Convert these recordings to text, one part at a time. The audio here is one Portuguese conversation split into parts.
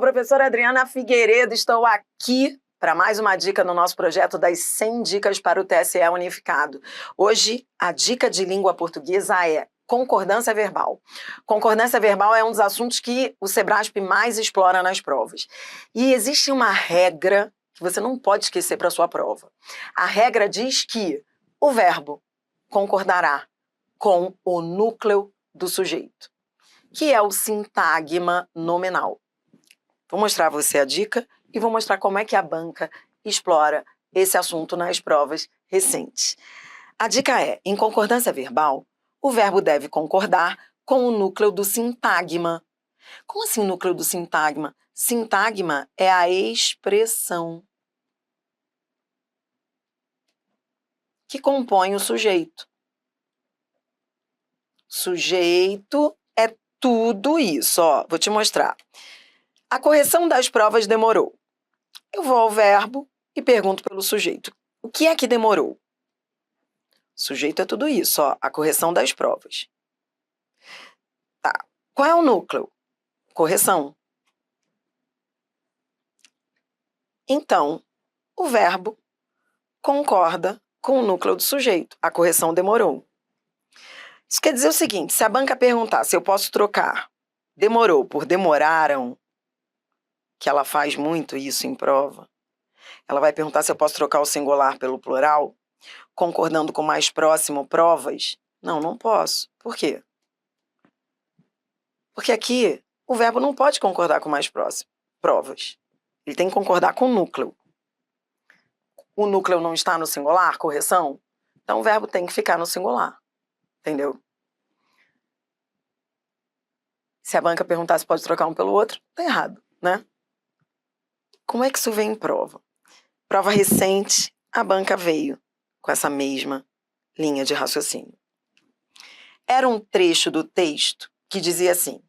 professora Adriana Figueiredo, estou aqui para mais uma dica no nosso projeto das 100 dicas para o TSE Unificado. Hoje, a dica de língua portuguesa é concordância verbal. Concordância verbal é um dos assuntos que o Sebrasp mais explora nas provas. E existe uma regra que você não pode esquecer para a sua prova. A regra diz que o verbo concordará com o núcleo do sujeito, que é o sintagma nominal. Vou mostrar a você a dica e vou mostrar como é que a banca explora esse assunto nas provas recentes. A dica é, em concordância verbal, o verbo deve concordar com o núcleo do sintagma. Como assim núcleo do sintagma? Sintagma é a expressão que compõe o sujeito. Sujeito é tudo isso, ó. Vou te mostrar. A correção das provas demorou. Eu vou ao verbo e pergunto pelo sujeito. O que é que demorou? Sujeito é tudo isso, ó. A correção das provas. Tá. Qual é o núcleo? Correção. Então, o verbo concorda com o núcleo do sujeito. A correção demorou. Isso quer dizer o seguinte, se a banca perguntar se eu posso trocar demorou por demoraram, que ela faz muito isso em prova, ela vai perguntar se eu posso trocar o singular pelo plural, concordando com o mais próximo, provas. Não, não posso. Por quê? Porque aqui o verbo não pode concordar com o mais próximo, provas. Ele tem que concordar com o núcleo. O núcleo não está no singular, correção? Então o verbo tem que ficar no singular. Entendeu? Se a banca perguntar se pode trocar um pelo outro, tá errado, né? Como é que isso vem em prova? Prova recente, a banca veio com essa mesma linha de raciocínio. Era um trecho do texto que dizia assim: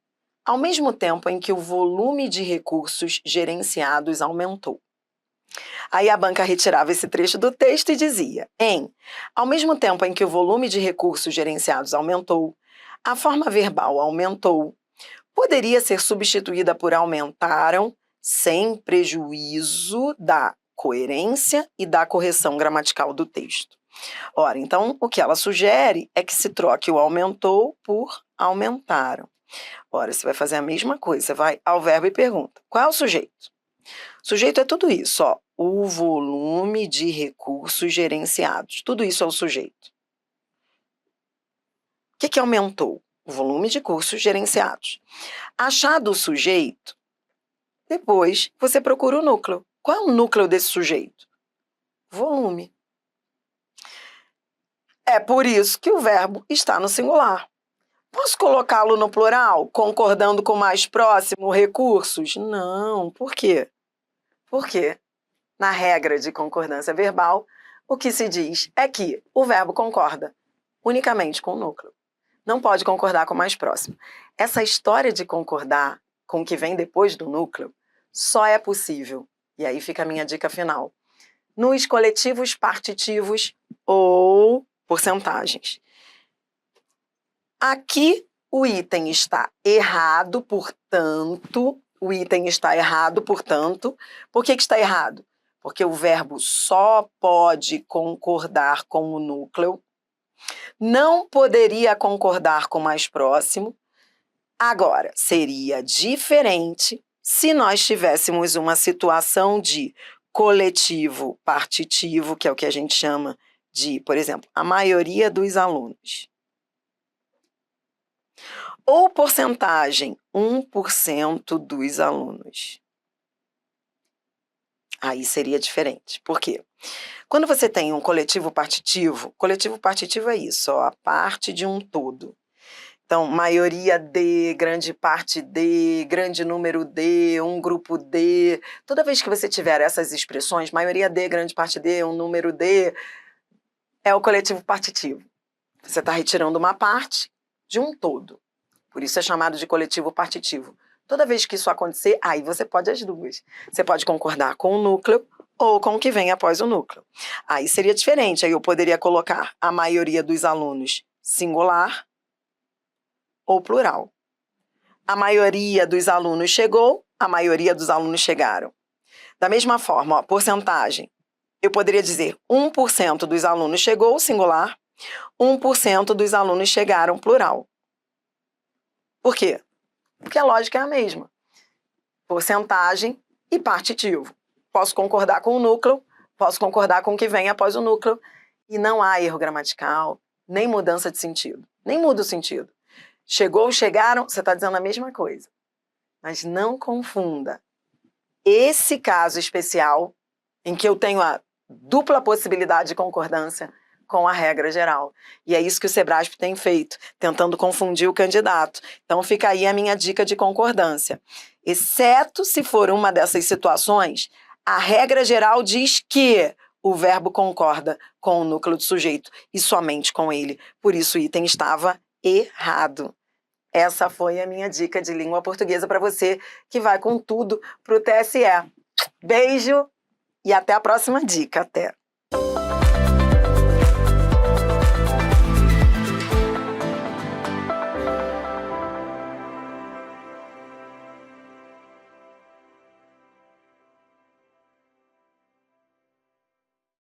ao mesmo tempo em que o volume de recursos gerenciados aumentou. Aí a banca retirava esse trecho do texto e dizia: ao mesmo tempo em que o volume de recursos gerenciados aumentou, a forma verbal aumentou, poderia ser substituída por aumentaram, sem prejuízo da coerência e da correção gramatical do texto. Ora, então, o que ela sugere é que se troque o aumentou por aumentaram. Ora, você vai fazer a mesma coisa, você vai ao verbo e pergunta: qual é o sujeito? Sujeito é tudo isso, ó, o volume de recursos gerenciados. Tudo isso é o sujeito. O que aumentou? O volume de recursos gerenciados. Achado o sujeito, depois você procura o núcleo. Qual é o núcleo desse sujeito? Volume. É por isso que o verbo está no singular. Posso colocá-lo no plural, concordando com o mais próximo, recursos? Não. Por quê? Porque, na regra de concordância verbal, o que se diz é que o verbo concorda unicamente com o núcleo. Não pode concordar com o mais próximo. Essa história de concordar com o que vem depois do núcleo só é possível, e aí fica a minha dica final, nos coletivos partitivos ou porcentagens. Aqui o item está errado, portanto, por que está errado? Porque o verbo só pode concordar com o núcleo, não poderia concordar com o mais próximo. Agora, seria diferente se nós tivéssemos uma situação de coletivo partitivo, que é o que a gente chama de, por exemplo, a maioria dos alunos. Ou porcentagem, 1% dos alunos. Aí seria diferente. Por quê? Quando você tem um coletivo partitivo é isso, ó, a parte de um todo. Então, maioria de, grande parte de, grande número de, um grupo de. Toda vez que você tiver essas expressões, maioria de, grande parte de, um número de, é o coletivo partitivo. Você está retirando uma parte de um todo. Por isso é chamado de coletivo partitivo. Toda vez que isso acontecer, aí você pode as duas. Você pode concordar com o núcleo ou com o que vem após o núcleo. Aí seria diferente, aí eu poderia colocar a maioria dos alunos singular ou plural. A maioria dos alunos chegou, a maioria dos alunos chegaram. Da mesma forma, ó, porcentagem. Eu poderia dizer 1% dos alunos chegou, singular, 1% dos alunos chegaram, plural. Por quê? Porque a lógica é a mesma. Porcentagem e partitivo. Posso concordar com o núcleo, posso concordar com o que vem após o núcleo, e não há erro gramatical, nem mudança de sentido. Nem muda o sentido. Chegou, chegaram, você está dizendo a mesma coisa. Mas não confunda esse caso especial, em que eu tenho a dupla possibilidade de concordância, com a regra geral. E é isso que o Sebrasp tem feito, tentando confundir o candidato. Então fica aí a minha dica de concordância. Exceto se for uma dessas situações, a regra geral diz que o verbo concorda com o núcleo do sujeito e somente com ele. Por isso o item estava errado. Essa foi a minha dica de língua portuguesa para você que vai com tudo para o TSE. Beijo e até a próxima dica. Até!